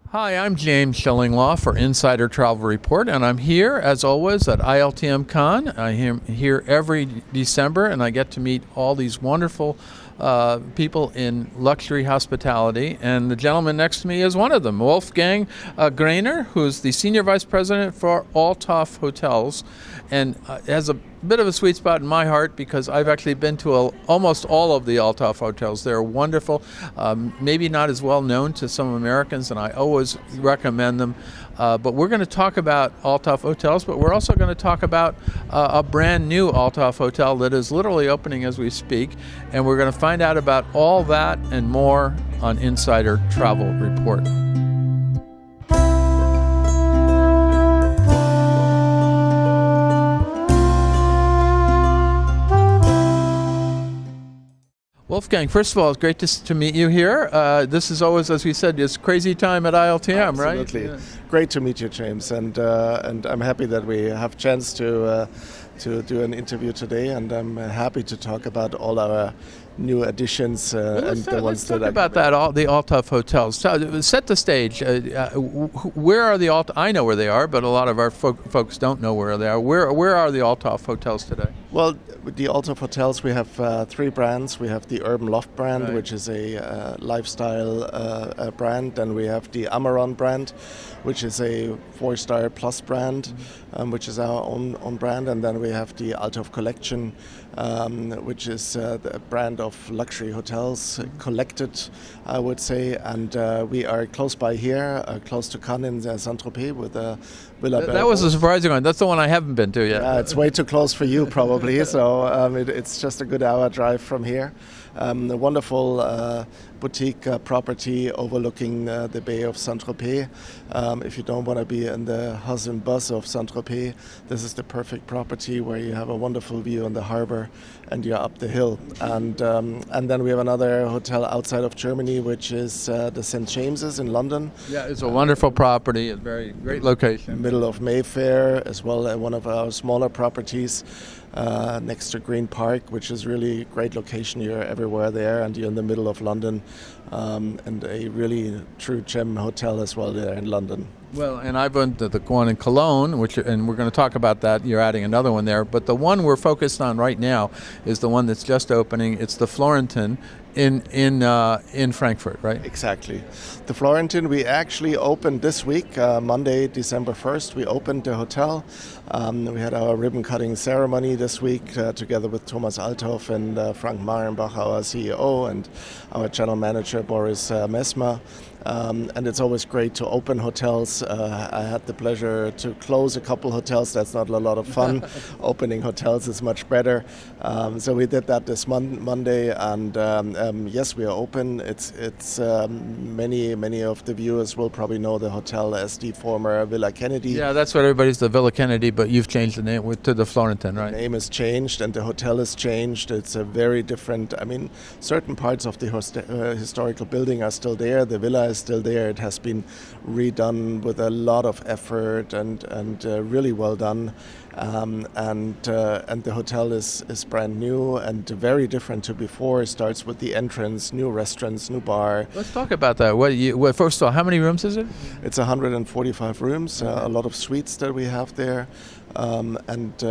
Hi, I'm James Schillinglaw for Insider Travel Report, and I'm here, as always, at ILTM Con. I am here every December, and I get to meet all these wonderful people in luxury hospitality, and the gentleman next to me is one of them, Wolfgang Greiner, who's the Senior Vice President for Althoff Hotels, and has a bit of a sweet spot in my heart because I've actually been to almost all of the Althoff hotels. They're wonderful, maybe not as well known to some Americans, and I always recommend them. But we're going to talk about Althoff hotels, but we're also going to talk about a brand new Althoff hotel that is literally opening as we speak, and we're going to find out about all that and more on Insider Travel Report. Wolfgang, first of all, it's great to meet you here. This is always, as we said, this crazy time at ILTM, right? Absolutely. Yeah. Great to meet you, James, and I'm happy that we have a chance to do an interview today, and I'm happy to talk about all our new additions and the ones that let's talk about that, the Althoff hotels. Set the stage. Where are the Althoff? I know where they are, but a lot of our folks don't know where they are. Where are the Althoff hotels today? Well, with the Althoff hotels, we have three brands. We have the Urban Loft brand, right, which is a lifestyle brand. Then we have the Amaron brand, which is a 4-star plus brand, which is our own brand. And then we have the Althoff Collection, which is the brand of luxury hotels, collected, I would say. And we are close by here, close to Cannes in Saint-Tropez with a Villa. That was a surprising one. That's the one I haven't been to yet. Yeah, it's way too close for you, probably. So it's just a good hour drive from here. A wonderful boutique property overlooking the Bay of Saint-Tropez. If you don't want to be in the hustle and buzz of Saint-Tropez, this is the perfect property where you have a wonderful view on the harbor and you're up the hill. And then we have another hotel outside of Germany, which is the St. James's in London. Yeah, it's a wonderful property, a very great location. Middle of Mayfair, as well as one of our smaller properties next to Green Park, which is really a great location. You're everywhere there, and you're in the middle of London, and a really true gem hotel as well there in London. Well, and I've been to the one in Cologne, and we're going to talk about that. You're adding another one there, but the one we're focused on right now is the one that's just opening. It's the Florentine in Frankfurt, right? Exactly. The Florentine, we actually opened this week, Monday, December 1st. We opened the hotel. We had our ribbon cutting ceremony this week together with Thomas Althoff and Frank Marenbach, our CEO, and our general manager, Boris Mesmer. And it's always great to open hotels. I had the pleasure to close a couple hotels. That's not a lot of fun. Opening hotels is much better. So we did that this Monday, and yes, we are open. It's many of the viewers will probably know the hotel as the former Villa Kennedy. Yeah, that's what everybody's the Villa Kennedy, but you've changed the name to the Florentine, right? The name has changed, and the hotel has changed. It's a very different. I mean, certain parts of the historical building are still there. The villa is still there. It has been redone with a lot of effort and really well done. And the hotel is brand new and very different to before. It starts with the entrance, new restaurants, new bar. Let's talk about that. First of all, how many rooms is it? It's 145 rooms, a lot of suites that we have there. And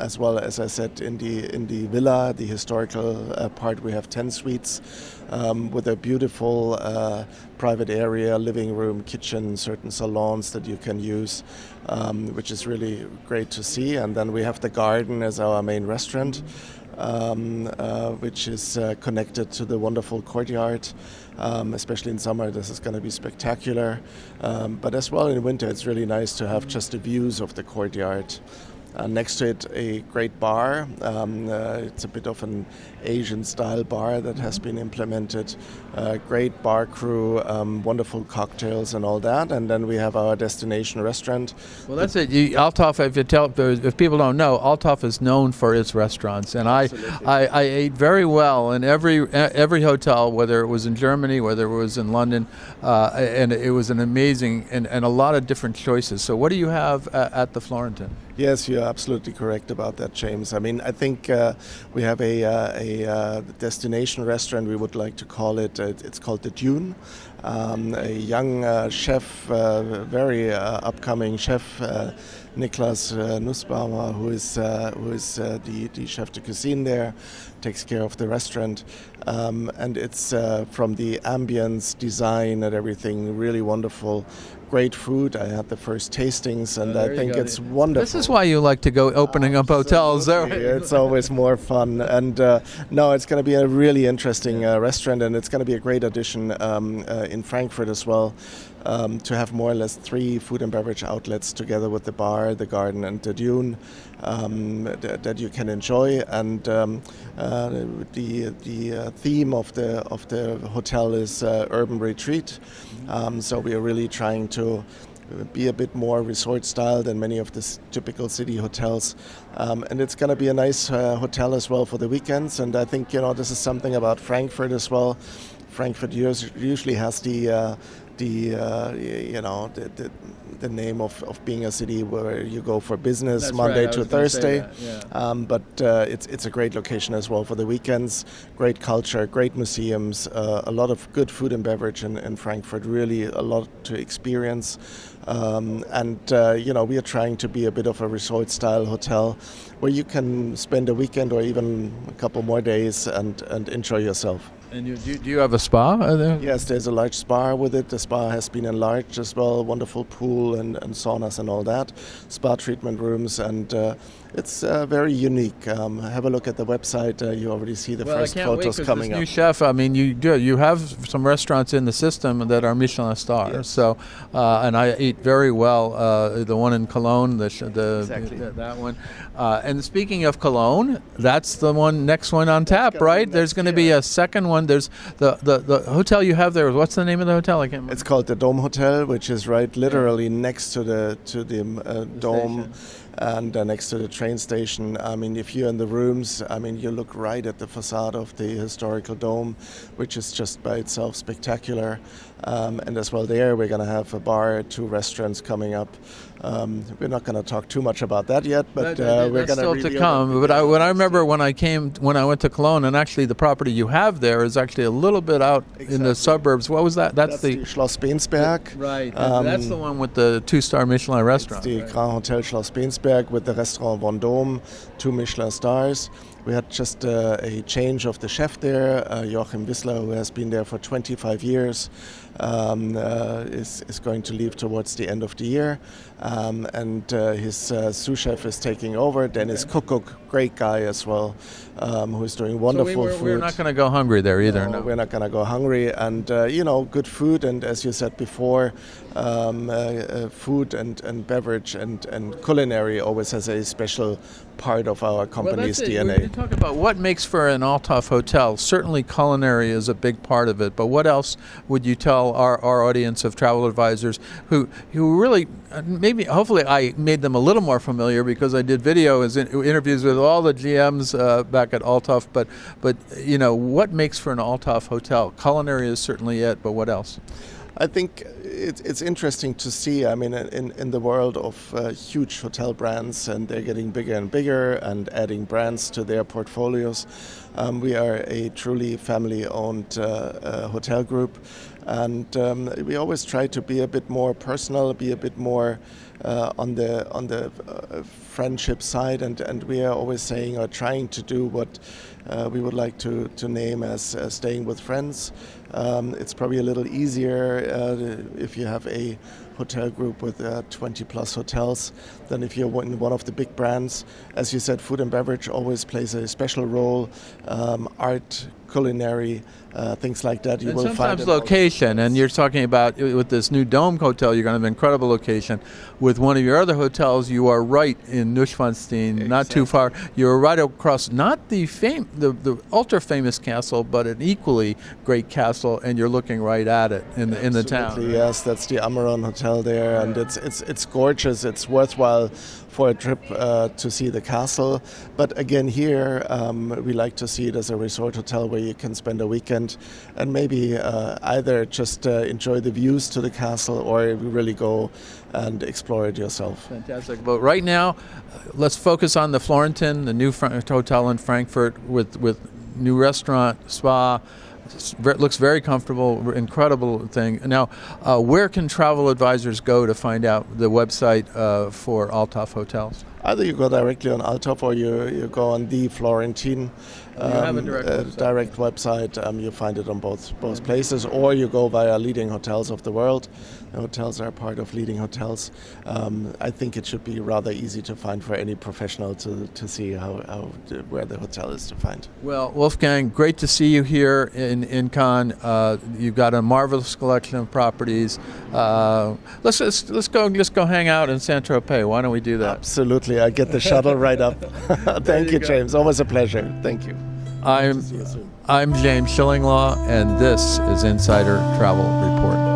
as well, as I said, in the villa, the historical part, we have 10 suites with a beautiful private area, living room, kitchen, certain salons that you can use, which is really great to see. And then we have the garden as our main restaurant, which is connected to the wonderful courtyard. Especially in summer, this is going to be spectacular. But as well in winter, it's really nice to have just the views of the courtyard. Next to it, a great bar. It's a bit of an Asian-style bar that has been implemented. Great bar crew, wonderful cocktails and all that. And then we have our destination restaurant. Well, that's it. Althoff, if people don't know, Althoff is known for its restaurants. And I ate very well in every hotel, whether it was in Germany, whether it was in London, and it was an amazing and a lot of different choices. So what do you have at the Florentine? Yes, you're absolutely correct about that, James. I mean, I think we have a destination restaurant, we would like to call it. It's called the Dune. A young chef, very upcoming chef, Niklas Nussbaumer, who is the chef de cuisine there, takes care of the restaurant. And it's from the ambience, design and everything, really wonderful. Great food. I had the first tastings, and I think it's wonderful. This is why you like to go opening up hotels. It's always more fun. And no, it's going to be a really interesting restaurant, and it's going to be a great addition in Frankfurt as well, to have more or less 3 food and beverage outlets together with the bar, the garden, and the dune that you can enjoy. And the theme of the hotel is urban retreat. So we are really trying to be a bit more resort style than many of the typical city hotels, and it's going to be a nice hotel as well for the weekends. And I think this is something about Frankfurt as well. Frankfurt usually has the name of being a city where you go for business. That's Monday to Thursday. Yeah. But it's a great location as well for the weekends. Great culture, great museums, a lot of good food and beverage in Frankfurt. Really a lot to experience. And we are trying to be a bit of a resort style hotel where you can spend a weekend or even a couple more days and enjoy yourself. And do you have a spa there? Yes, there's a large spa with it. The spa has been enlarged as well. Wonderful pool and saunas and all that. Spa treatment rooms, and it's very unique. Have a look at the website. You already see the first photos coming up. New chef. I mean, you have some restaurants in the system that are Michelin stars. Yes. So, and I eat very well. The one in Cologne, exactly. That one. And speaking of Cologne, that's the next one on tap, right? There's going to be a second one. There's the hotel you have there. What's the name of the hotel? I can't remember. It's called the Dome Hotel, which is right literally next to the dome. Station. And next to the train station. I mean, if you're in the rooms, I mean, you look right at the facade of the historical dome, which is just by itself spectacular. And as well there, we're going to have a bar, 2 restaurants coming up. We're not going to talk too much about that yet, but we're going to still to come. But I remember when I went to Cologne, and actually the property you have there is actually a little bit out in the suburbs. What was that? That's the Schloss Bensberg. Right. That's the one with the 2-star Michelin restaurant. It's the Grand Hotel Schloss Bensberg with the Restaurant Vendôme, 2 Michelin stars. We had just a change of the chef there. Joachim Wissler, who has been there for 25 years, is going to leave towards the end of the year. And his sous chef is taking over. Dennis Kukuk, great guy as well, who is doing wonderful food. We're not going to go hungry there either. No, we're not going to go hungry. And, good food. And as you said before, food and beverage and culinary always has a special part of our company's DNA. We talk about what makes for an Althoff hotel. Certainly culinary is a big part of it, but what else would you tell our audience of travel advisors who really, hopefully I made them a little more familiar because I did interviews with all the GMs back at Althoff, but what makes for an Althoff hotel? Culinary is certainly it, but what else? I think it's interesting to see. I mean, in the world of huge hotel brands, and they're getting bigger and bigger and adding brands to their portfolios. We are a truly family-owned hotel group, and we always try to be a bit more personal, be a bit more on the friendship side, and we are always saying or trying to do what we would like to name as staying with friends. It's probably a little easier if you have a hotel group with 20 plus hotels than if you're in one of the big brands. As you said, food and beverage always plays a special role. Art, culinary, things like that. You will sometimes find location, and you're talking about with this new Dome Hotel, you're going to have an incredible location. With one of your other hotels, you are right in Neuschwanstein, exactly. Not too far. You're right across, not the ultra famous castle, but an equally great castle, and you're looking right at it in the town. Yes, that's the Amaron Hotel there, and it's gorgeous. It's worthwhile for a trip to see the castle. But again, here we like to see it as a resort hotel where where you can spend a weekend and maybe either just enjoy the views to the castle or really go and explore it yourself. Fantastic. But right now, let's focus on the Florentin, the new hotel in Frankfurt with new restaurant, spa. It looks very comfortable, incredible thing. Now, where can travel advisors go to find out the website for Althoff hotels? Either you go directly on Althoff or you go on the Florentin direct website. You find it on both places, or you go via leading hotels of the world. The hotels are part of leading hotels. I think it should be rather easy to find for any professional to see where the hotel is to find. Well, Wolfgang, great to see you here in Cannes. You've got a marvelous collection of properties. Let's go hang out in Saint-Tropez. Why don't we do that? Absolutely. I get the shuttle right up. Thank you, James. Always a pleasure. Thank you. I'm James Schillinglaw, and this is Insider Travel Report.